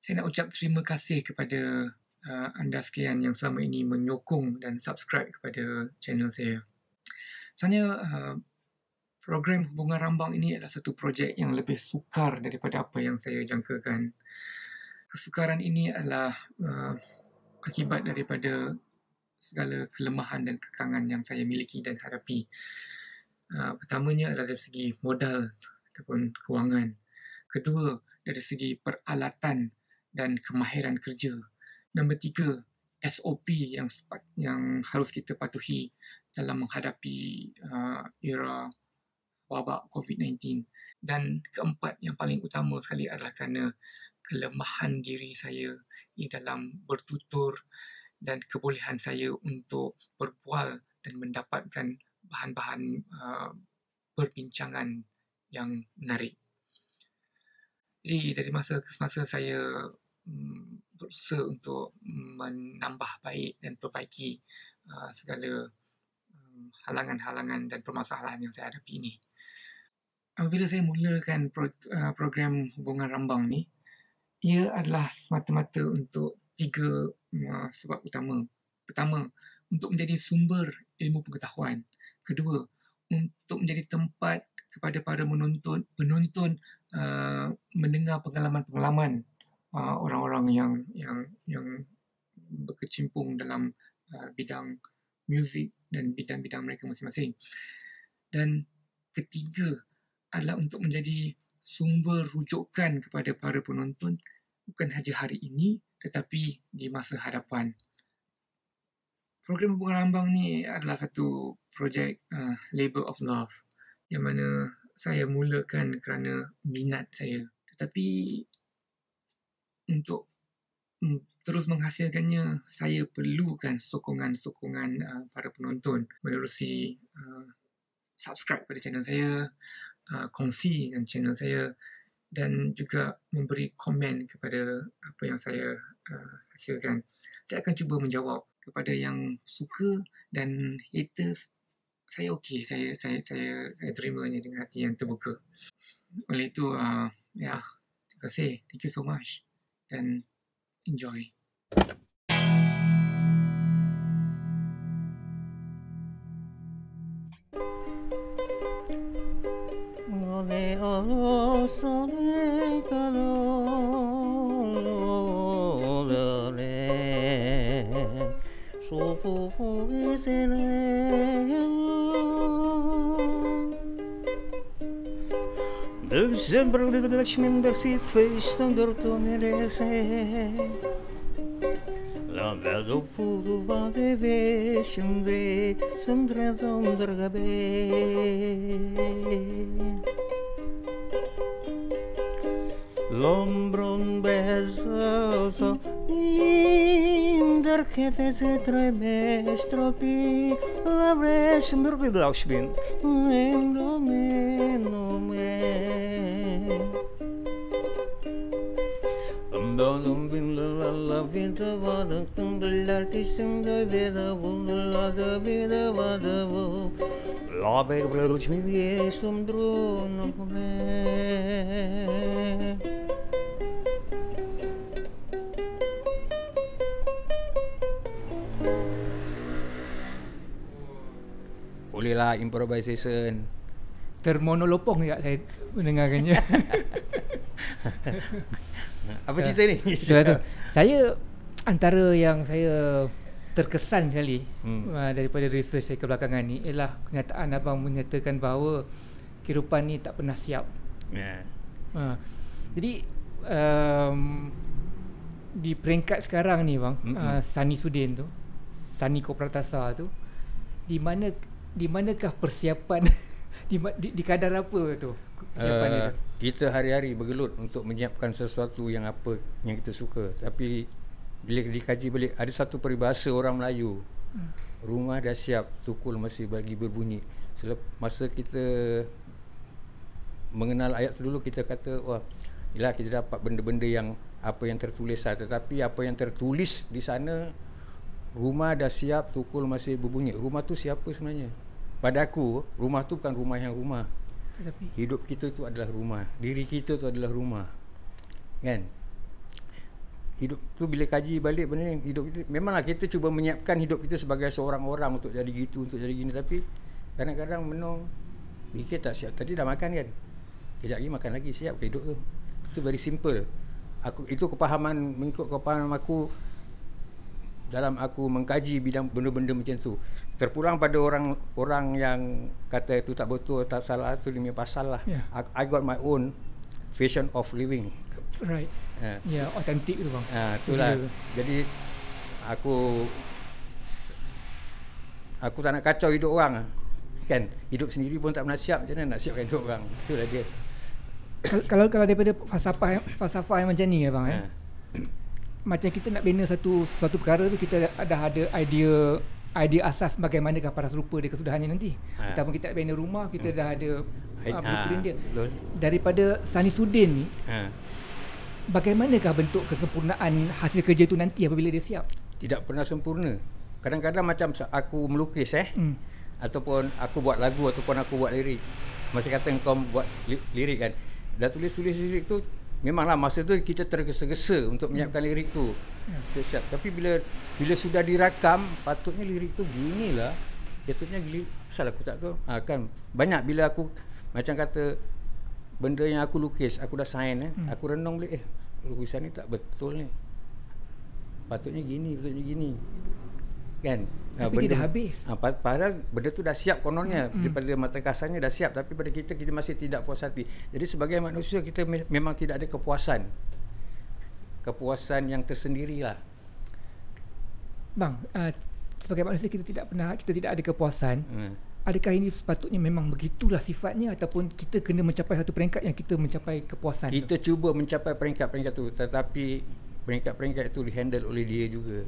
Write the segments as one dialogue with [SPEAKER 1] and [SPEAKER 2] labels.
[SPEAKER 1] Saya nak ucap terima kasih kepada anda sekalian yang selama ini menyokong dan subscribe kepada channel saya. Sebenarnya program Hubungan Rambang ini adalah satu projek yang lebih sukar daripada apa yang saya jangkakan. Kesukaran ini adalah akibat daripada segala kelemahan dan kekangan yang saya miliki dan hadapi. Pertamanya adalah dari segi modal ataupun kewangan. Kedua, dari segi peralatan dan kemahiran kerja. Nombor 3, SOP yang harus kita patuhi dalam menghadapi era wabak COVID-19. Dan keempat, yang paling utama sekali adalah kerana kelemahan diri saya di dalam bertutur dan kebolehan saya untuk berbual dan mendapatkan bahan-bahan perbincangan yang menarik. Jadi dari masa ke masa saya berusaha untuk menambah baik dan perbaiki segala halangan-halangan dan permasalahan yang saya hadapi ini. Apabila saya mulakan program Hubungan Rambang ni, ia adalah semata-mata untuk 3 sebab utama. Pertama, untuk menjadi sumber ilmu pengetahuan. Kedua, untuk menjadi tempat kepada para penonton mendengar pengalaman-pengalaman orang-orang yang berkecimpung dalam bidang muzik dan bidang-bidang mereka masing-masing. Dan ketiga adalah untuk menjadi sumber rujukan kepada para penonton bukan sahaja hari ini tetapi di masa hadapan. Program Hubungan Rambang ni adalah satu projek Labour of Love yang mana saya mulakan kerana minat saya. Tetapi untuk terus menghasilkannya, saya perlukan sokongan-sokongan para penonton menerusi subscribe pada channel saya, kongsi dengan channel saya dan juga memberi komen kepada apa yang saya hasilkan. Saya akan cuba menjawab kepada yang suka dan haters. Saya okey, saya terimanya dengan hati yang terbuka. Oleh itu, terima kasih. Thank you so much. Dan enjoy.
[SPEAKER 2] Sempre relaxmen bersit feestan door te merece. La vedo fudo va de vescendre, sempre onder gabe. L'ombron besoso, inder che fece tremestropi, la vescem relaxmen, no me. La vida vada l'artisten da vida la da vida vada la be bruch mi viesum drono me. Bolehlah improvisation.
[SPEAKER 1] Termonolopong ya saya mendengarkannya.
[SPEAKER 2] Apa cerita ni?
[SPEAKER 1] Saya antara yang saya terkesan sekali daripada research saya kebelakangan ni ialah kenyataan abang menyatakan bahawa kehidupan ni tak pernah siap. Jadi di peringkat sekarang ni bang, Sani Sudin tu, Sani Kopratasa tu, di manakah persiapan di kadar apa tu persiapan dia?
[SPEAKER 2] Kita hari-hari bergelut untuk menyiapkan sesuatu yang apa yang kita suka. Tapi bila dikaji balik, ada satu peribahasa orang Melayu, rumah dah siap, tukul masih bagi berbunyi. Masa kita mengenal ayat tu dulu, kita kata wah, yelah kita dapat benda-benda yang apa yang tertulis lah. Tetapi apa yang tertulis di sana, rumah dah siap, tukul masih berbunyi. Rumah tu siapa sebenarnya? Pada aku, rumah tu bukan rumah yang rumah. Tetapi hidup kita tu adalah rumah. Diri kita tu adalah rumah. Kan? hidup tu bila kaji balik benda ni, hidup kita memanglah kita cuba menyiapkan hidup kita sebagai seorang orang untuk jadi gitu, untuk jadi gini, tapi kadang-kadang menung fikir tak siap. Tadi dah makan kan, kejap lagi makan lagi, siap ke hidup tu? Itu very simple. Itu kepahaman, mengikut kepahaman aku dalam aku mengkaji bidang benda-benda macam tu. Terpulang pada orang yang kata itu tak betul, tak salah, tu dia punya pasal lah.
[SPEAKER 1] Yeah.
[SPEAKER 2] I got my own vision of living.
[SPEAKER 1] Right. Ya, authentic tu bang.
[SPEAKER 2] Itulah. Jadi aku tak nak kacau hidup orang kan. Hidup sendiri pun tak pernah siap, macam mana nak siapkan hidup orang. Itulah dia.
[SPEAKER 1] Kalau daripada falsafah yang macam ni ya bang, macam kita nak bina satu perkara tu, kita dah ada idea asas bagaimanakah paras rupa dia kesudahannya nanti. Ataupun kita nak bina rumah, kita dah ada blueprint dia. Daripada Sanisuddin ni, bagaimanakah bentuk kesempurnaan hasil kerja tu nanti apabila dia siap? Tidak
[SPEAKER 2] pernah sempurna. Kadang-kadang macam aku melukis ataupun aku buat lagu, ataupun aku buat lirik. Masa kata kau buat lirik kan, dah tulis lirik tu, memanglah masa tu kita tergesa-gesa untuk menyiapkan lirik tu. Siap. Tapi bila sudah dirakam, patutnya lirik tu ginilah. Patutnya pasal aku tak tahu. Kan banyak bila aku macam kata benda yang aku lukis, aku dah sign aku renung balik, lukisan ni tak betul ni. Patutnya gini kan.
[SPEAKER 1] Tapi dia dah habis.
[SPEAKER 2] Padahal benda tu dah siap kononnya, daripada mata kasarnya dah siap, tapi pada kita masih tidak puas hati. Jadi sebagai manusia kita memang tidak ada kepuasan yang tersendirilah.
[SPEAKER 1] Bang, sebagai manusia kita tidak ada kepuasan. Adakah ini sepatutnya memang begitulah sifatnya, ataupun kita kena mencapai satu peringkat yang kita mencapai kepuasan?
[SPEAKER 2] Kita cuba mencapai peringkat-peringkat tu, tetapi peringkat-peringkat itu dihandle oleh dia juga.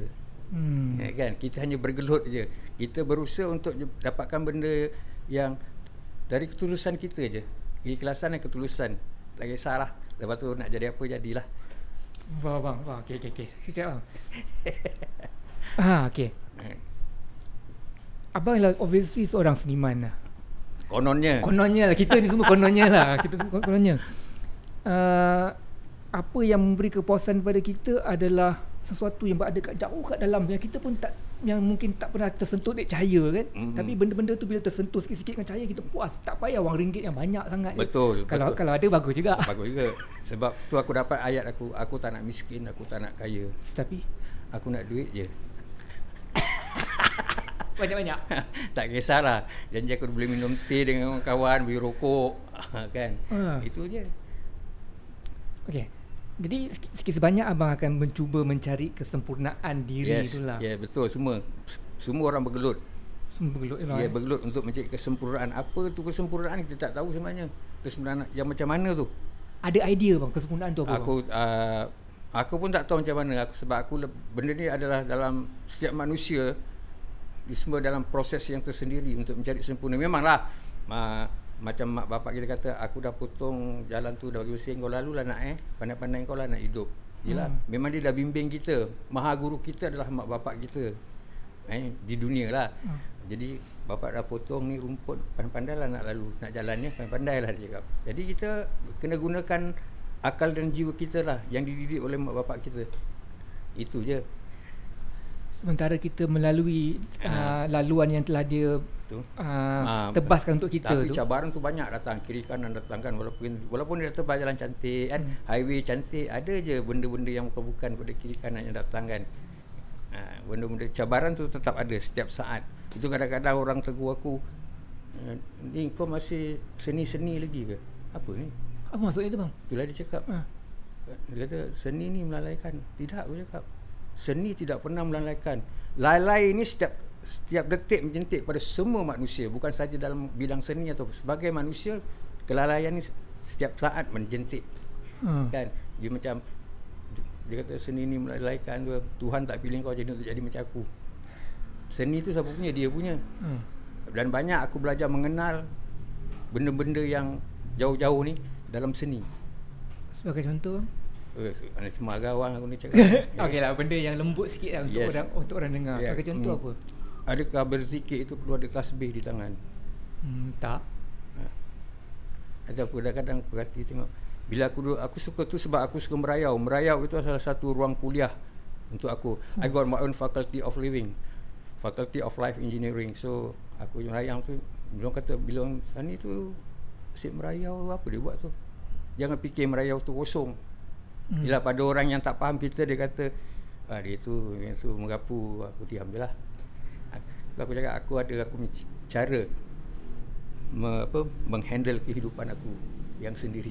[SPEAKER 2] Kan, kita hanya bergelut je. Kita berusaha untuk dapatkan benda yang dari ketulusan kita je, keikhlasan dan ketulusan. Tak kisahlah lepas tu nak jadi apa, jadilah.
[SPEAKER 1] Bang, okey. Sekejap bang. Okey. Abang lah obviously seorang seniman lah.
[SPEAKER 2] Kononnya
[SPEAKER 1] lah, kita ni semua kononnya lah. Kita semua kononnya. Apa yang memberi kepuasan kepada kita adalah sesuatu yang berada jauh kat dalam, yang kita pun yang mungkin tak pernah tersentuh dengan cahaya kan. Tapi benda-benda tu bila tersentuh sikit-sikit dengan cahaya, kita puas. Tak payah wang ringgit yang banyak sangat.
[SPEAKER 2] Betul.
[SPEAKER 1] Kalau ada bagus juga.
[SPEAKER 2] Sebab tu aku dapat ayat aku tak nak miskin, aku tak nak kaya,
[SPEAKER 1] tapi
[SPEAKER 2] aku nak duit je.
[SPEAKER 1] Banyak-banyak.
[SPEAKER 2] Tak kisahlah, janji aku boleh minum teh dengan kawan, beli rokok kan. Itu je. Okey.
[SPEAKER 1] Jadi sikit sebanyak abang akan mencuba mencari kesempurnaan diri itulah.
[SPEAKER 2] Ya, betul. Semua orang bergelut. Bergelut untuk mencari kesempurnaan. Apa tu kesempurnaan kita tak tahu sebenarnya. Kesempurnaan yang macam mana tu?
[SPEAKER 1] Ada idea bang, kesempurnaan tu apa?
[SPEAKER 2] Aku pun tak tahu macam mana. Sebab benda ni adalah dalam setiap manusia, semua dalam proses yang tersendiri untuk mencari sempurna. Memanglah macam mak bapak kita kata, aku dah potong jalan tu, dah bagi usia, kau lalulah nak pandai-pandai kau lah nak hidup. Yelah, memang dia dah bimbing kita. Maha guru kita adalah mak bapak kita di dunia lah. Jadi bapak dah potong ni rumput, pandai-pandai lah nak lalu, nak jalannya pandai-pandai lah dia cakap. Jadi kita kena gunakan akal dan jiwa kita lah, yang dididik oleh mak bapak kita. Itu je.
[SPEAKER 1] Sementara kita melalui laluan yang telah dia tebaskan untuk kita.
[SPEAKER 2] Tapi cabaran tu banyak datang, kiri kanan datang kan. Walaupun dia tebas jalan cantik kan, highway cantik, ada je benda-benda yang bukan pada kiri kanan yang datang kan. Benda-benda cabaran tu tetap ada setiap saat. Itu kadang-kadang orang tegur aku, ni kau masih seni-seni lagi ke? Apa ni?
[SPEAKER 1] Apa maksudnya tu bang?
[SPEAKER 2] Itulah dia cakap. Dia kata seni ni melalaikan. Tidak, aku cakap, seni tidak pernah melalaikan. Lalai ni setiap detik menjentik pada semua manusia, bukan saja dalam bidang seni atau sebagai manusia. Kelalaian ni setiap saat menjentik. Kan? Dia macam, dia kata seni ni melalaikan, Tuhan tak pilih kau jadi untuk jadi macam aku. Seni tu siapa punya? Dia punya. Dan banyak aku belajar mengenal benda-benda yang jauh-jauh ni dalam seni.
[SPEAKER 1] Sebagai contoh bang?
[SPEAKER 2] Cuma agawang aku ni cakap.
[SPEAKER 1] Okeylah, benda yang lembut sikit lah untuk orang dengar. Bagi contoh apa?
[SPEAKER 2] Adakah berzikir itu perlu ada tasbih di tangan?
[SPEAKER 1] Tak.
[SPEAKER 2] Atau kadang-kadang perhati tengok Bila aku suka tu sebab aku suka merayau. Merayau itu salah satu ruang kuliah untuk aku. I got my own faculty of living, faculty of life engineering. So aku merayau tu, bilang Sani tu asyik merayau, apa dia buat tu. Jangan fikir merayau tu kosong. Bila pada orang yang tak faham kita, dia kata dia tu mengapu. Aku diam je lah. Aku cakap aku punya cara menghandle kehidupan aku yang sendiri.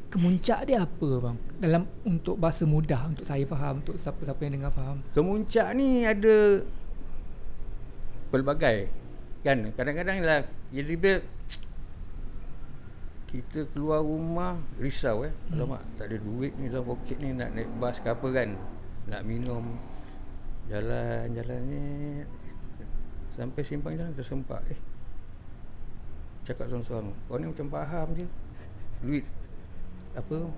[SPEAKER 1] Kemuncak dia apa bang? Dalam untuk bahasa mudah untuk saya faham, untuk siapa-siapa yang dengar faham.
[SPEAKER 2] Kemuncak ni ada pelbagai kan. Kadang-kadang lah jadi kita keluar rumah risau alamak tak ada duit ni dalam poket ni, nak naik bas ke apa kan, nak minum, jalan ni sampai simpang jalan tersempak, cakap seorang-seorang, kau ni macam faham je, duit apa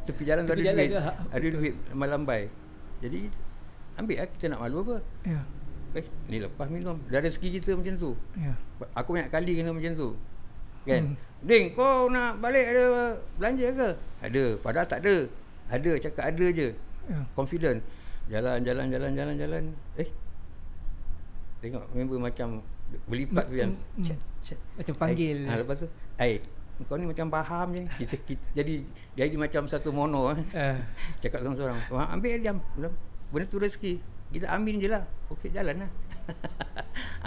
[SPEAKER 2] tepi jalan tu ada duit, ada duit malambai, jadi ambil lah, kita nak malu apa. Ni lepas minum dah rezeki kita macam tu. Aku banyak kali kena macam tu kan. Ding, kau nak balik ada belanja ke? Ada, padahal tak ada. Ada, cakap ada je. Confident. Jalan. Tengok member macam berlipat tu yang
[SPEAKER 1] macam panggil.
[SPEAKER 2] Lepas tu, kau ni macam faham je. Kita jadi macam satu mono. Cakap seorang-seorang, ambil diam. Benda tu rezeki. Kita ambil je lah. Okey, jalan lah.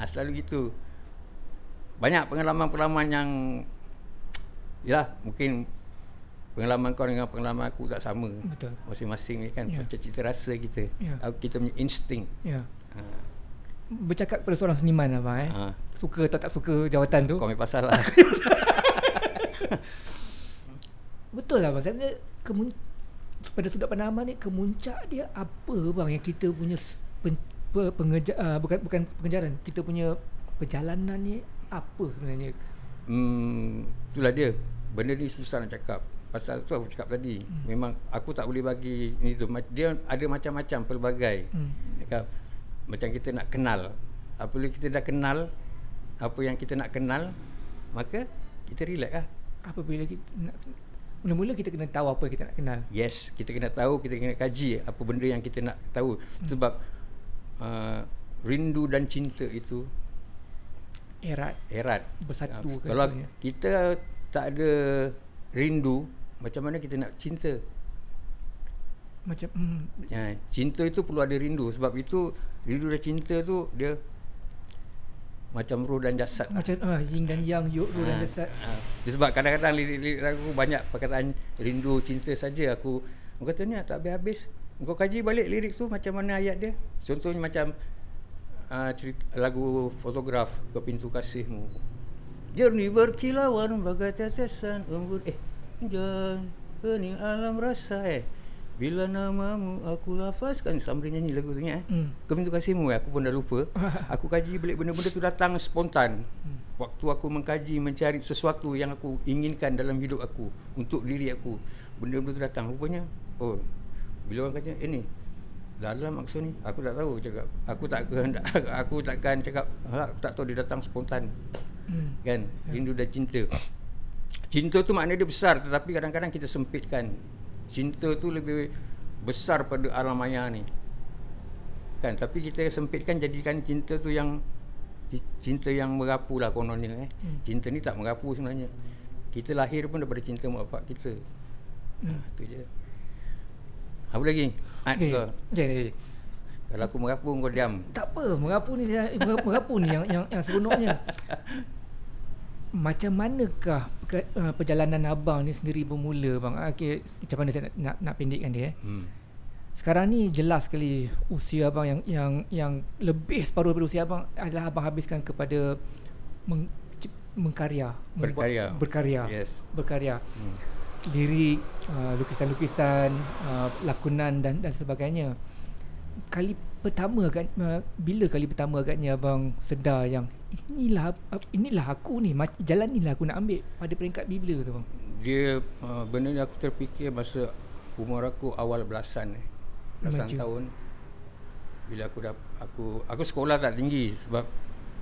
[SPEAKER 2] Selalu gitu. Banyak pengalaman-pengalaman yang mungkin pengalaman kau dengan pengalaman aku tak sama.
[SPEAKER 1] Betul.
[SPEAKER 2] Masing-masing ni kan macam cita rasa kita. Kita punya insting.
[SPEAKER 1] Bercakap pada seorang seniman abang suka atau tak suka jawatan tu.
[SPEAKER 2] Kau ambil pasal lah.
[SPEAKER 1] Betul lah abang. Sebenarnya pada sudut pandang abang ni, kemuncak dia apa bang yang kita punya bukan pengejaran, kita punya perjalanan ni apa sebenarnya?
[SPEAKER 2] Itulah dia. Benda ni susah nak cakap. Pasal tu aku cakap tadi. Memang aku tak boleh bagi ni tu. Dia ada macam-macam pelbagai. Macam kita nak kenal. Apabila kita dah kenal apa yang kita nak kenal, maka kita relax lah.
[SPEAKER 1] Apabila kita nak, mula-mula kita kena tahu apa yang kita nak kenal.
[SPEAKER 2] Yes, kita kena tahu, kita kena kaji apa benda yang kita nak tahu. Sebab rindu dan cinta itu erat
[SPEAKER 1] bersatu.
[SPEAKER 2] Kalau kita tak ada rindu, macam mana kita nak cinta?
[SPEAKER 1] Macam
[SPEAKER 2] cinta itu perlu ada rindu. Sebab itu rindu dan cinta tu dia macam roh dan jasad.
[SPEAKER 1] Macam yin dan yang, roh dan jasad.
[SPEAKER 2] Sebab kadang-kadang lirik aku banyak perkataan rindu, cinta saja. Aku kata ni tak habis-habis. Kau kaji balik lirik tu macam mana ayat dia. Contohnya macam cerita lagu Fotograf, Ke Pintu Kasihmu. Jernih berkilauan bagai tetesan embun hujan hening alam rasa bila namamu aku lafazkan. Sambil nyanyi lagu tu Ke Pintu Kasihmu. Aku pun dah lupa. Aku kaji balik, benda-benda tu datang spontan. Waktu aku mengkaji, mencari sesuatu yang aku inginkan dalam hidup aku, untuk diri aku, benda-benda tu datang. Rupanya bila orang kata ni dalam maksud ni, aku tak tahu cakap. Aku takkan cakap aku tak tahu, dia datang spontan. Kan? Rindu dan cinta. Cinta tu makna dia besar, tetapi kadang-kadang kita sempitkan. Cinta tu lebih besar pada alam maya ni. Kan? Tapi kita sempitkan, jadikan cinta tu yang cinta yang merapu lah kononnya. Cinta ni tak merapu sebenarnya. Kita lahir pun daripada cinta mak bapak kita. Itu je. Apa lagi? Kalau aku merapu, kau diam.
[SPEAKER 1] Tak apa, merapu ni yang seronoknya. Macam manakah perjalanan abang ni sendiri bermula bang? Okay, macam mana saya nak pendekkan dia. Sekarang ni jelas sekali usia abang yang lebih separuh daripada usia abang adalah abang habiskan kepada berkarya.
[SPEAKER 2] Yes.
[SPEAKER 1] Berkarya. Lirik, lukisan-lukisan, lakonan dan sebagainya. Bila kali pertama agaknya abang sedar yang inilah aku ni, jalan inilah aku nak ambil? Pada peringkat bila tu bang?
[SPEAKER 2] Dia benda ni aku terfikir masa umur aku awal belasan tahun. Bila aku sekolah tak tinggi, sebab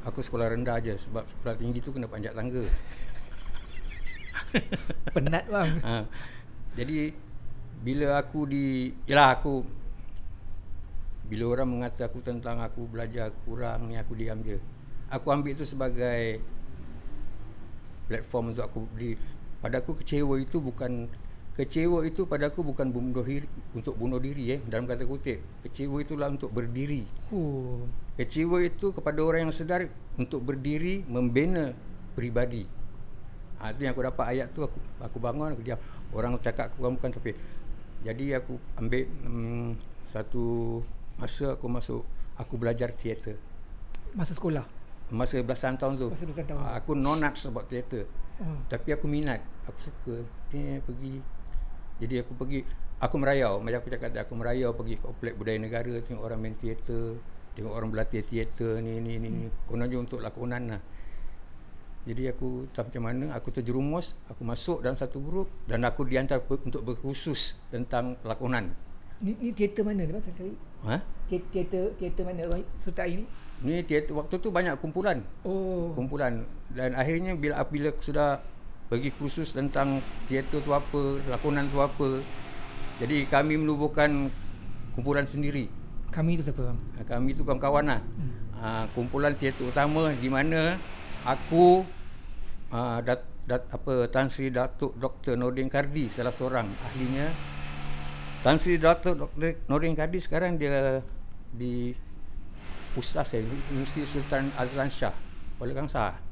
[SPEAKER 2] aku sekolah rendah aja. Sebab sekolah tinggi tu kena panjat tangga.
[SPEAKER 3] Penat bang.
[SPEAKER 2] Jadi bila orang mengata aku tentang aku belajar kurang ni, aku diam je. Aku ambil itu sebagai platform untuk aku pada aku kecewa itu pada aku bukan bunuh diri dalam kata kutip. Kecewa itulah untuk berdiri. Kecewa itu kepada orang yang sedar untuk berdiri membina peribadi. Itu yang aku dapat ayat tu, aku bangun, aku diam. Orang cakap aku bukan, tapi jadi aku ambil satu masa aku belajar teater.
[SPEAKER 3] Masa sekolah?
[SPEAKER 2] Masa belasan tahun tu.
[SPEAKER 3] Masa belasan tahun.
[SPEAKER 2] Aku nonat sebab teater. Tapi aku minat, aku suka pergi. Jadi aku pergi, aku merayau, macam aku cakap, aku merayau pergi ke Komplek Budaya Negara, tengok orang main teater, tengok orang berlatih teater ni. Kononnya untuk lakonan lah. Jadi aku tak macam mana, aku terjerumus, aku masuk dalam satu grup dan aku dihantar untuk berkhusus tentang lakonan.
[SPEAKER 3] Ni teater mana ni Pak sekali? Teater mana sertai ni?
[SPEAKER 2] Ni teater, waktu tu banyak kumpulan. Kumpulan. Dan akhirnya bila sudah pergi kursus tentang teater tu apa, lakonan tu apa, jadi kami menubuhkan kumpulan sendiri.
[SPEAKER 3] Kami tu siapa bang?
[SPEAKER 2] Kami tu kawan-kawan lah. Kumpulan teater utama di mana aku Tan Sri Datuk Dr. Nordin Kardi, salah seorang ahlinya. Tan Sri Datuk Dr. Nordin Kardi sekarang dia di USAS, Universiti Sultan Azlan Shah, Kuala Kangsar.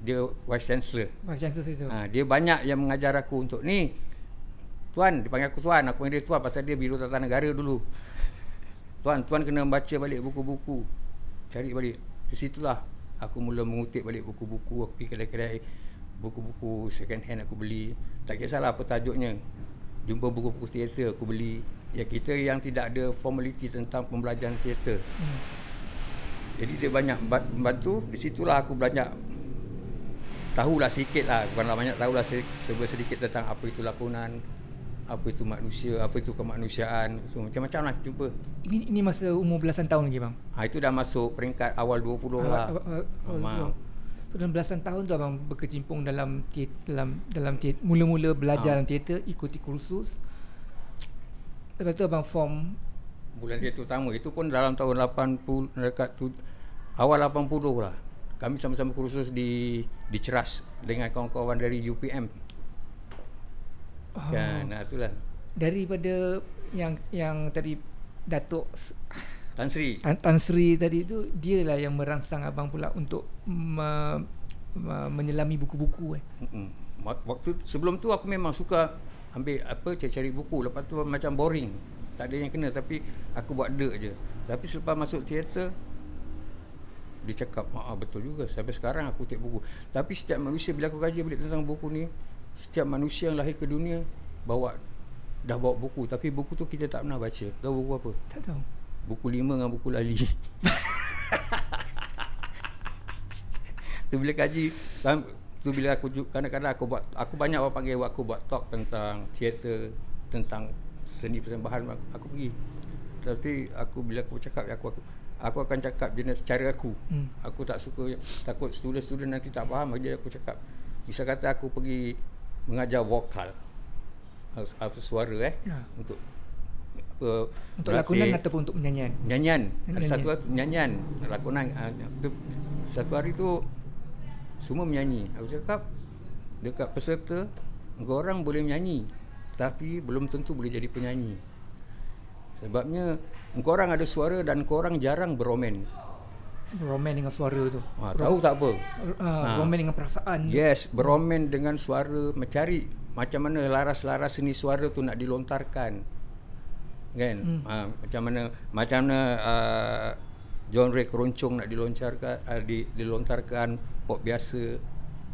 [SPEAKER 2] Dia Vice Chancellor. Itu. Dia banyak yang mengajar aku untuk ni. Tuan, dipanggil aku Tuan. Aku panggil dia Tuan pasal dia Biro Tata Negara dulu. Tuan kena baca balik buku-buku. Cari balik. Di situlah aku mula mengutip balik buku-buku. Aku pergi kedai-kedai buku-buku second hand aku beli. Tak kisahlah apa tajuknya. Jumpa buku-buku teater aku beli. Ya, kita yang tidak ada formaliti tentang pembelajaran teater. Jadi dia banyak bantu. Di situlah aku banyak tahulah sikit lah, bukanlah banyak, tahulah sedikit tentang apa itu lakonan, apa itu manusia, apa itu kemanusiaan. So, macam-macam lah jumpa.
[SPEAKER 3] Ini masa umur belasan tahun lagi bang?
[SPEAKER 2] Itu dah masuk peringkat awal 20 lah.
[SPEAKER 3] So dalam belasan tahun tu abang berkecimpung dalam mula-mula belajar dalam teater, ikuti kursus. Lepas tu abang form
[SPEAKER 2] bulan teater utama. Itu pun dalam tahun 80, awal 80 lah. Kami sama-sama kursus di Ceras dengan kawan-kawan dari UPM. Kan, itulah. Daripada
[SPEAKER 3] yang tadi Datuk
[SPEAKER 2] Tan Sri
[SPEAKER 3] tadi tu, dialah yang merangsang abang pula untuk menyelami buku-buku.
[SPEAKER 2] Waktu sebelum tu aku memang suka ambil cari buku. Lepas tu macam boring, tak ada yang kena, tapi aku buat je. Tapi selepas masuk teater, dia cakap, betul juga, sampai sekarang aku tengok buku. Tapi setiap manusia, bila aku kaji balik tentang buku ni, setiap manusia yang lahir ke dunia dah bawa buku. Tapi buku tu kita tak pernah baca. Tahu buku apa?
[SPEAKER 3] Tak tahu.
[SPEAKER 2] Buku 5 dengan buku lali. Tu bila kaji, tu bila aku kadang-kadang aku banyak orang panggil aku buat talk tentang teater, tentang seni persembahan, aku pergi. Tapi bila aku cakap, aku akan cakap jenis cara aku. Aku tak suka, takut student nanti tak faham. Jadi aku cakap, bisa kata aku pergi mengajar vokal, suara untuk
[SPEAKER 3] lakonan ataupun untuk
[SPEAKER 2] nyanyian. Ada satu hari nyanyian, lakonan. Satu hari tu semua menyanyi. Aku cakap dekat peserta, engkau orang boleh menyanyi, tapi belum tentu boleh jadi penyanyi. Sebabnya engkau orang ada suara dan engkau orang jarang beromen.
[SPEAKER 3] Beromen dengan suara tu.
[SPEAKER 2] Tahu tak apa?
[SPEAKER 3] Beromen dengan perasaan.
[SPEAKER 2] Yes, beromen dengan suara, mencari macam mana laras-laras seni suara tu nak dilontarkan. Kan? Macam mana genre keroncong nak dilontarkan, pop biasa,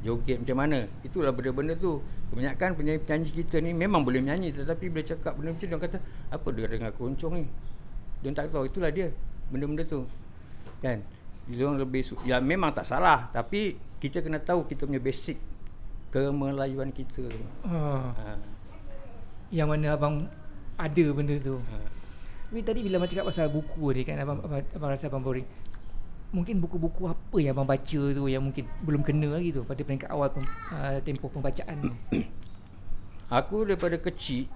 [SPEAKER 2] joget macam mana. Itulah benda-benda tu. Kebanyakan penyanyi kita ni memang boleh menyanyi, tetapi bila cakap benda macam dia kata, apa dia dengar keroncong ni? Dia tak tahu, itulah dia benda-benda tu. Kan? Dia lebih memang tak salah, tapi kita kena tahu kita punya basic kemelayuan kita.
[SPEAKER 3] Yang mana abang ada benda tu. Tapi tadi bila abang cakap pasal buku ni kan, abang rasa abang boring. mungkin buku-buku apa yang abang baca tu yang mungkin belum kena lagi tu pada peringkat awal tempoh pembacaan tu?
[SPEAKER 2] Aku daripada kecil,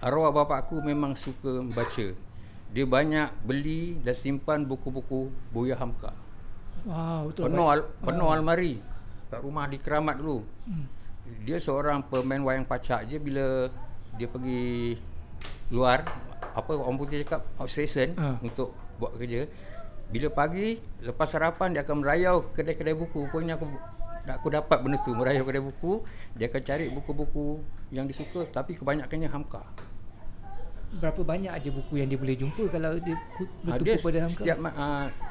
[SPEAKER 2] arwah bapak aku memang suka membaca. Dia banyak beli dan simpan buku-buku Buya Hamka.
[SPEAKER 3] Wow, betul.
[SPEAKER 2] Penuh almari kat rumah di Keramat dulu. Dia seorang pemain wayang pacak je. Bila dia pergi luar, apa orang putih cakap, outstation untuk buat kerja, bila pagi lepas sarapan dia akan merayau kedai-kedai buku. Rupanya aku dapat benda tu, merayau kedai buku. Dia akan cari buku-buku yang dia suka, tapi kebanyakannya Hamka.
[SPEAKER 3] Berapa banyak aja buku yang dia boleh jumpa kalau dia bertumpu pada Hamka?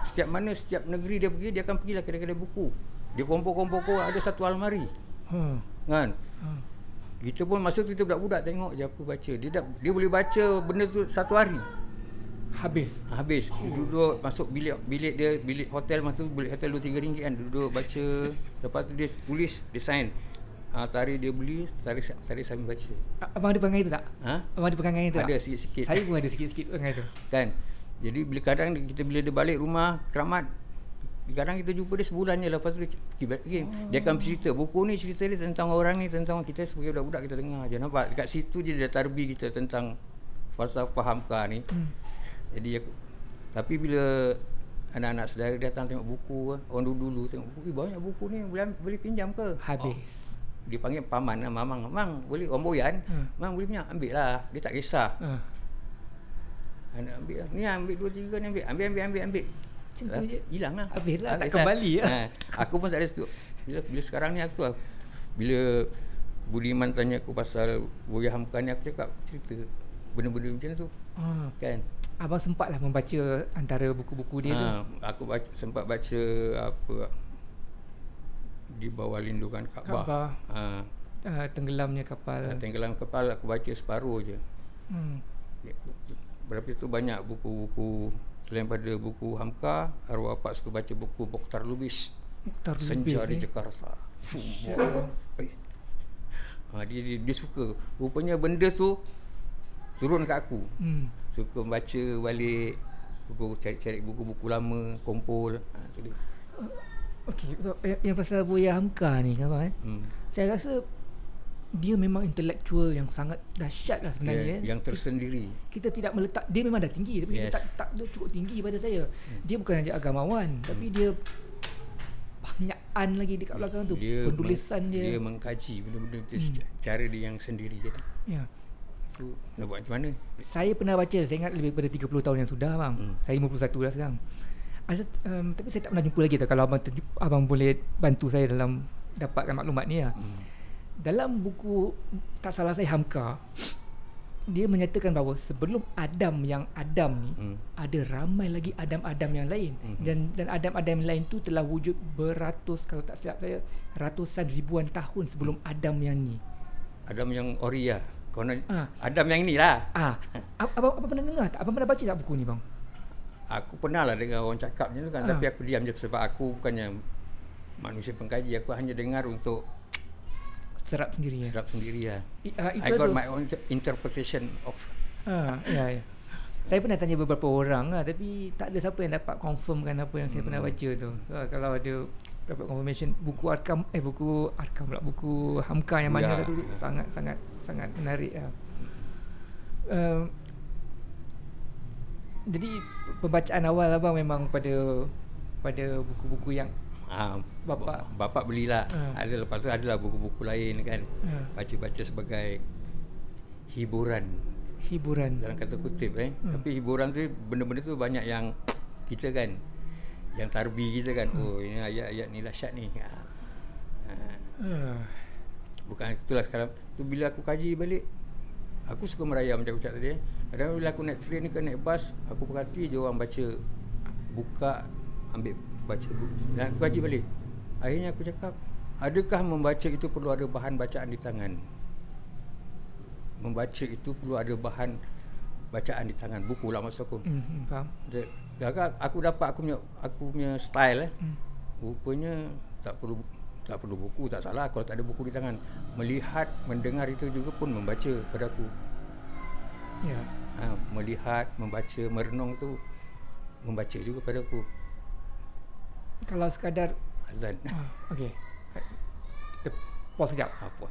[SPEAKER 2] Setiap negeri dia pergi, dia akan pergilah kedai-kedai buku. Dia kumpul-kumpul ada satu almari. Kan? Kita pun masa tu kita budak-budak tengok je apa baca. Dia boleh baca benda tu satu hari. Habis. Duduk masuk bilik dia, bilik hotel masa tu, bilik hotel RM2-3 kan. Duduk baca. Lepas tu dia tulis, dia sign. Tarikh dia beli, tarikh saya baca.
[SPEAKER 3] Abang ada perangai tu tak? Abang ada perangai tu tak?
[SPEAKER 2] Ada sikit-sikit.
[SPEAKER 3] Saya pun ada sikit-sikit perangai tu.
[SPEAKER 2] Kan? Jadi bila dia balik rumah Keramat, kadang kita jumpa dia sebulan je, lepas tu dia pergi balik lagi. Dia akan cerita, buku ni cerita dia tentang orang ni, tentang kita sebagai budak-budak kita dengar je. Nampak? Dekat situ je dia tarbi kita tentang falsafah Hamka ni. Jadi tapi bila anak-anak saudara datang tengok buku, orang dulu tengok buku, banyak buku ni, boleh pinjam ke?
[SPEAKER 3] Habis.
[SPEAKER 2] Dia panggil paman lah, mamang, mang boleh, orang boyan, mang boleh pinjam, ambil lah, dia tak kisah. Anak ambil lah, ni ambil 2-3 ni, ambil.
[SPEAKER 3] Macam tu je.
[SPEAKER 2] Hilang lah.
[SPEAKER 3] Habis lah, tak kembali lah.
[SPEAKER 2] Aku pun tak ada situ. Bila sekarang ni aku tu, bila Budiman tanya aku pasal Buya Hamka ni, aku cakap cerita benda-benda macam tu. Kan?
[SPEAKER 3] Abang sempatlah membaca antara buku-buku dia tu.
[SPEAKER 2] Aku sempat baca apa, Di Bawah Lindungan Kaabah.
[SPEAKER 3] Tenggelamnya kapal.
[SPEAKER 2] Tenggelam kapal aku baca separuh je. Berapa tu banyak buku-buku selain pada buku Hamka, arwah Pak suka baca buku Mokhtar Lubis. Senja di Jakarta. Dia suka. Rupanya benda tu turun kat aku. Suka baca balik, suka cari-cari buku-buku lama, kumpul.
[SPEAKER 3] Okey, yang pasal Buya Hamka ni kan, saya rasa dia memang intelektual yang sangat dahsyat lah sebenarnya.
[SPEAKER 2] Yang tersendiri.
[SPEAKER 3] Kita tidak meletak, dia memang dah tinggi, tapi kita tak cukup tinggi pada saya. Dia bukan saja agamawan, tapi dia banyakan lagi dekat belakang tu. Penulisan dia
[SPEAKER 2] mengkaji benda-benda cara dia yang sendiri je.
[SPEAKER 3] Ya.
[SPEAKER 2] Tu nak buat macam mana?
[SPEAKER 3] Saya pernah baca, saya ingat lebih daripada 30 tahun yang sudah bang. Saya 51 dah sekarang. Tapi saya tak pernah jumpa lagi. Kalau abang boleh bantu saya dalam dapatkan maklumat ni lah. Dalam buku tak salah saya Hamka, dia menyatakan bahawa sebelum Adam yang Adam ni, ada ramai lagi Adam-Adam yang lain. Dan Adam-Adam yang lain tu telah wujud beratus, kalau tak silap saya, ratusan ribuan tahun sebelum Adam yang ni.
[SPEAKER 2] Adam yang Oria. Adam yang ni lah.
[SPEAKER 3] Abang pernah dengar tak? Abang pernah baca tak buku ni bang?
[SPEAKER 2] Aku pernah lah dengar orang cakap macam tu kan. Tapi aku diam je sebab aku bukannya manusia pengkaji. Aku hanya dengar untuk
[SPEAKER 3] serap sendiri lah.
[SPEAKER 2] I got my own interpretation of.
[SPEAKER 3] Ya. Saya pernah tanya beberapa orang lah, tapi tak ada siapa yang dapat confirmkan apa yang saya pernah baca tu. Kalau ada dapat confirmation, buku Hamka yang mana tu sangat menarik lah. Jadi pembacaan awal abang memang pada buku-buku yang Bapak belilah.
[SPEAKER 2] Ada, lepas tu adalah buku-buku lain kan. Baca-baca sebagai hiburan dalam kata kutip Tapi hiburan tu, benda-benda tu banyak yang kita kan, yang tarbi kita kan. Oh, ini ayat-ayat ni dahsyat ni. Bukan itulah sekarang tu. Bila aku kaji balik, aku suka merayau macam aku cakap tadi. Kadang bila aku naik train ni ke naik bas, aku perhati je orang baca, buka, ambil baca buku, dan aku kaji balik. Akhirnya aku cakap, adakah membaca itu perlu ada bahan bacaan di tangan? Membaca itu perlu ada bahan bacaan di tangan. Buku lah maksud aku.
[SPEAKER 3] Faham.
[SPEAKER 2] Aku dapat aku punya style rupanya tak perlu buku, tak salah kalau tak ada buku di tangan. Melihat, mendengar itu juga pun membaca pada aku. Melihat, membaca, merenung tu membaca juga pada aku.
[SPEAKER 3] Kalau sekadar
[SPEAKER 2] azan.
[SPEAKER 3] okey. Kita pause sekejap.
[SPEAKER 2] Apa?